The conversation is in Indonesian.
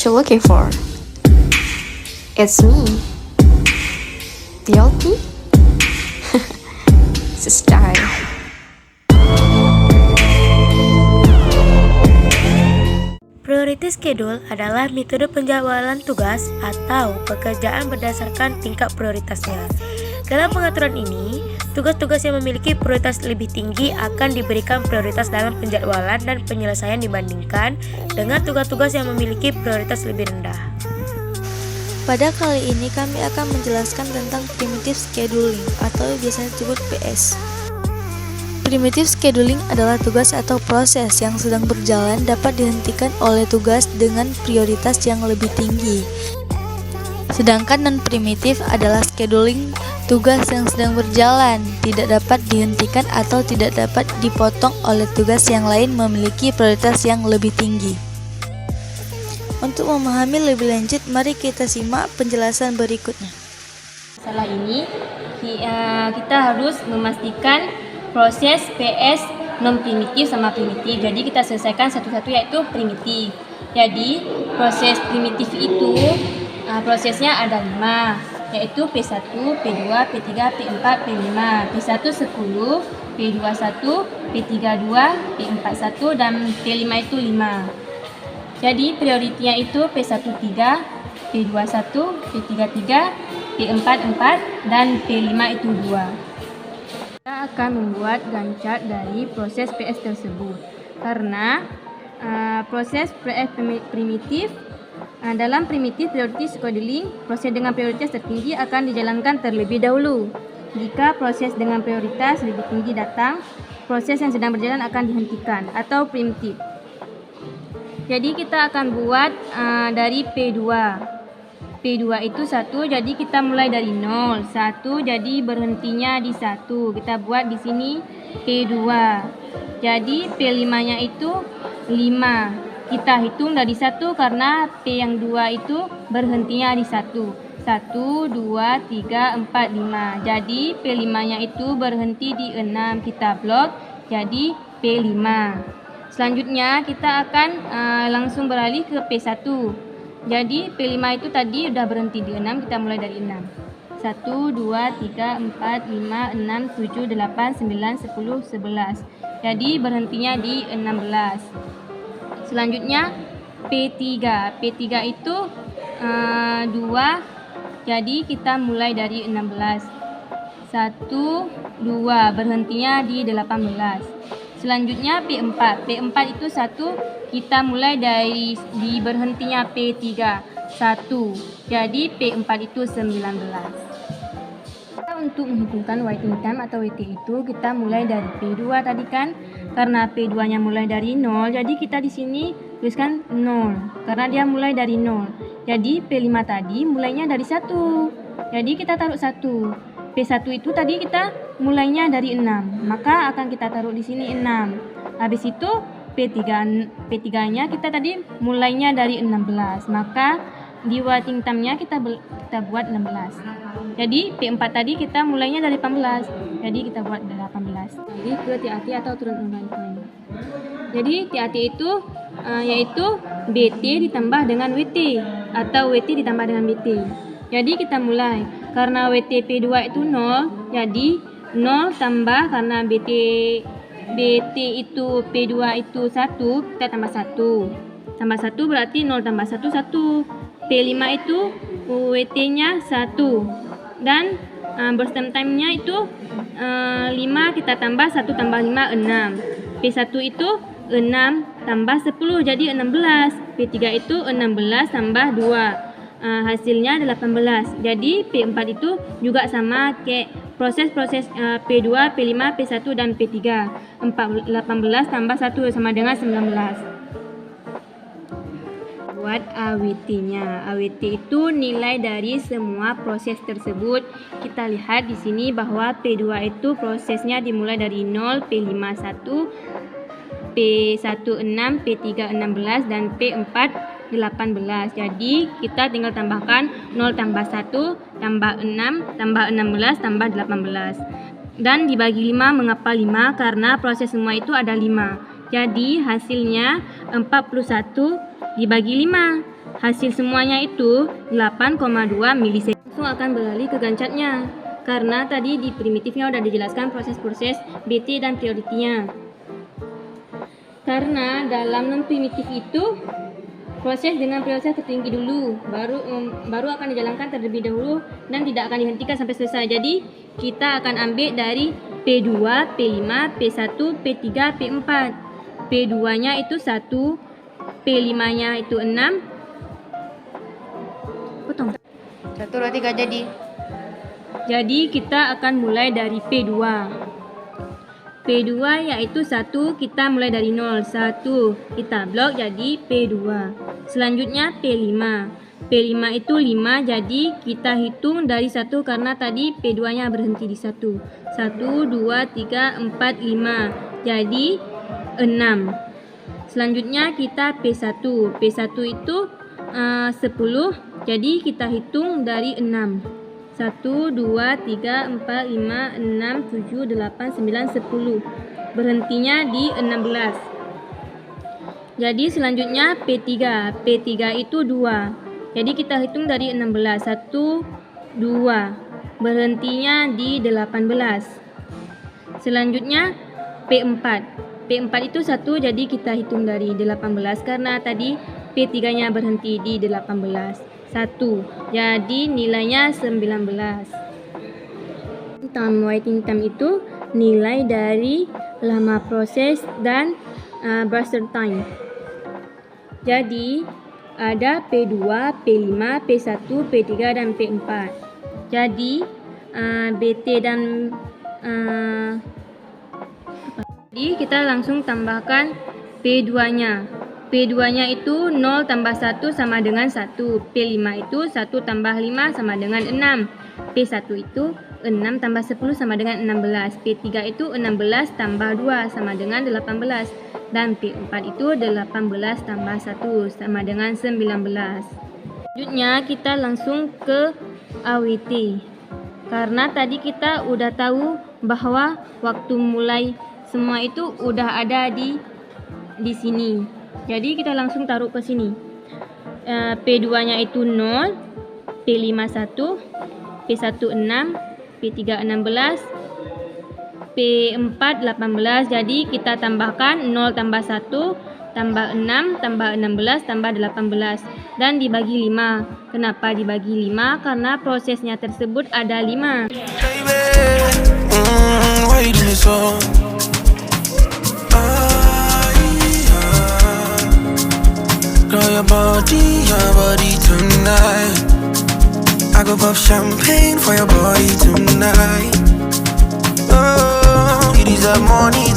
what you're looking for. It's me, DLP. It's a style. Priority schedule adalah metode penjadwalan tugas atau pekerjaan berdasarkan tingkat prioritasnya. Dalam pengaturan ini, tugas-tugas yang memiliki prioritas lebih tinggi akan diberikan prioritas dalam penjadwalan dan penyelesaian dibandingkan dengan tugas-tugas yang memiliki prioritas lebih rendah. Pada kali ini kami akan menjelaskan tentang primitive scheduling atau biasanya disebut PS. Primitive scheduling adalah tugas atau proses yang sedang berjalan dapat dihentikan oleh tugas dengan prioritas yang lebih tinggi. Sedangkan non-primitif adalah scheduling tugas yang sedang berjalan, tidak dapat dihentikan atau tidak dapat dipotong oleh tugas yang lain memiliki prioritas yang lebih tinggi. Untuk memahami lebih lanjut, mari kita simak penjelasan berikutnya. Masalah ini kita harus memastikan proses PS non-primitif sama primitif. Jadi kita selesaikan satu-satu yaitu primitif. Jadi proses primitif itu prosesnya ada 5, yaitu P1, P2, P3, P4, P5. P1 10, P2 1, P3 2, P4 1 dan P5 itu 5. Jadi prioritinya itu P1 3, P2 1, P3 3, P4 4 dan P5 itu 2. Kita akan membuat Gantt chart dari proses PS tersebut karena proses PS primitif dalam primitif priority scheduling, proses dengan prioritas tertinggi akan dijalankan terlebih dahulu. Jika proses dengan prioritas lebih tinggi datang, proses yang sedang berjalan akan dihentikan atau primitif. Jadi kita akan buat dari P2. P2 itu 1, jadi kita mulai dari 0. 1 jadi berhentinya di 1. Kita buat di sini P2. Jadi P5-nya itu 5. Kita hitung dari 1 karena P yang 2 itu berhentinya di 1. 1, 2, 3, 4, 5. Jadi P5-nya itu berhenti di 6. Kita blok jadi P5. Selanjutnya kita akan langsung beralih ke P1. Jadi P5 itu tadi udah berhenti di 6, kita mulai dari 6. 1, 2, 3, 4, 5, 6, 7, 8, 9, 10, 11. Jadi berhentinya di 16. Selanjutnya P3. P3 itu 2, jadi kita mulai dari 16. 1, 2, berhentinya di 18. Selanjutnya P4. P4 itu 1, kita mulai dari berhentinya P3 1. Jadi P4 itu 19. Untuk menghitungkan waiting time atau WT itu kita mulai dari P2 tadi kan. Karena P2-nya mulai dari 0, jadi kita di sini tuliskan 0 karena dia mulai dari 0. Jadi P5 tadi mulainya dari 1. Jadi kita taruh 1. P1 itu tadi kita mulainya dari 6, maka akan kita taruh di sini 6. Habis itu P3-nya kita tadi mulainya dari 16, maka di waiting time-nya kita buat 16. Jadi P4 tadi kita mulainya dari 18, jadi kita buat 18. Jadi ke TAT atau turun on time. Jadi TAT itu yaitu BT ditambah dengan WT atau WT ditambah dengan BT. Jadi kita mulai, karena WT P2 itu 0, jadi 0 tambah karena BT itu P2 itu 1, kita tambah 1. Tambah 1 berarti 0 tambah 1, 1. P5 itu WT-nya 1. Dan burst time-nya itu 5, kita tambah 1 tambah 5, 6. P1 itu 6 tambah 10, jadi 16. P3 itu 16 tambah 2. Hasilnya 18. Jadi P4 itu juga sama kayak proses-proses P2, P5, P1 dan P3. 18 tambah 1 sama dengan 19. Buat AWT-nya. AWT itu nilai dari semua proses tersebut. Kita lihat di sini bahwa P2 itu prosesnya dimulai dari 0, P5 1, P1 6, P3 16 dan P4 18. Jadi kita tinggal tambahkan 0 tambah 1 tambah 6 tambah 16 tambah 18. Dan dibagi 5, mengapa 5? Karena proses semua itu ada 5. Jadi hasilnya 41 dibagi 5. hasil semuanya itu 8,2 milisecond. Langsung akan beralih ke gancatnya. Karena tadi di primitifnya udah dijelaskan proses-proses BT dan prioritinya. Karena dalam non primitif itu proses dengan prioritas tertinggi dulu, baru akan dijalankan terlebih dahulu dan tidak akan dihentikan sampai selesai. Jadi kita akan ambil dari P2, P5, P1, P3, P4. P2-nya itu 1, P5-nya itu 6. Potong. 1, 2, 3 jadi. Jadi kita akan mulai dari P2. P2 yaitu 1, kita mulai dari 0. 1 kita blok jadi P2. Selanjutnya P5. P5 itu 5, jadi kita hitung dari 1 karena tadi P2-nya berhenti di 1. 1, 2, 3, 4, 5. Jadi 6. Selanjutnya kita P1. P1 itu 10, jadi kita hitung dari 6. 1, 2, 3, 4, 5, 6, 7, 8, 9, 10. Berhentinya di 16. Jadi selanjutnya P3. P3 itu 2. Jadi kita hitung dari 16. 1, 2. Berhentinya di 18. Selanjutnya P4. P4 itu 1, jadi kita hitung dari 18 karena tadi P3-nya berhenti di 18. 1, jadi nilainya 19. Waiting time itu nilai dari lama proses dan burst time. Jadi ada P2, P5, P1, P3 dan P4. Jadi BT dan jadi kita langsung tambahkan P2-nya. P2-nya itu 0 tambah 1 sama dengan 1. P5 itu 1 tambah 5 sama dengan 6. P1 itu 6 tambah 10 sama dengan 16. P3 itu 16 tambah 2 sama dengan 18. Dan P4 itu 18 tambah 1 sama dengan 19. Selanjutnya kita langsung ke AWT. Karena tadi kita udah tahu bahwa waktu mulai semua itu udah ada di sini. Jadi kita langsung taruh ke sini. P2-nya itu 0, P5 1, P1 6, P3 16, P4 18. Jadi kita tambahkan 0 tambah 1 tambah 6 tambah 16 tambah 18 dan dibagi 5. Kenapa dibagi 5? Karena prosesnya tersebut ada 5. Girl, your body tonight. I go pop champagne for your body tonight. Oh, you deserve money.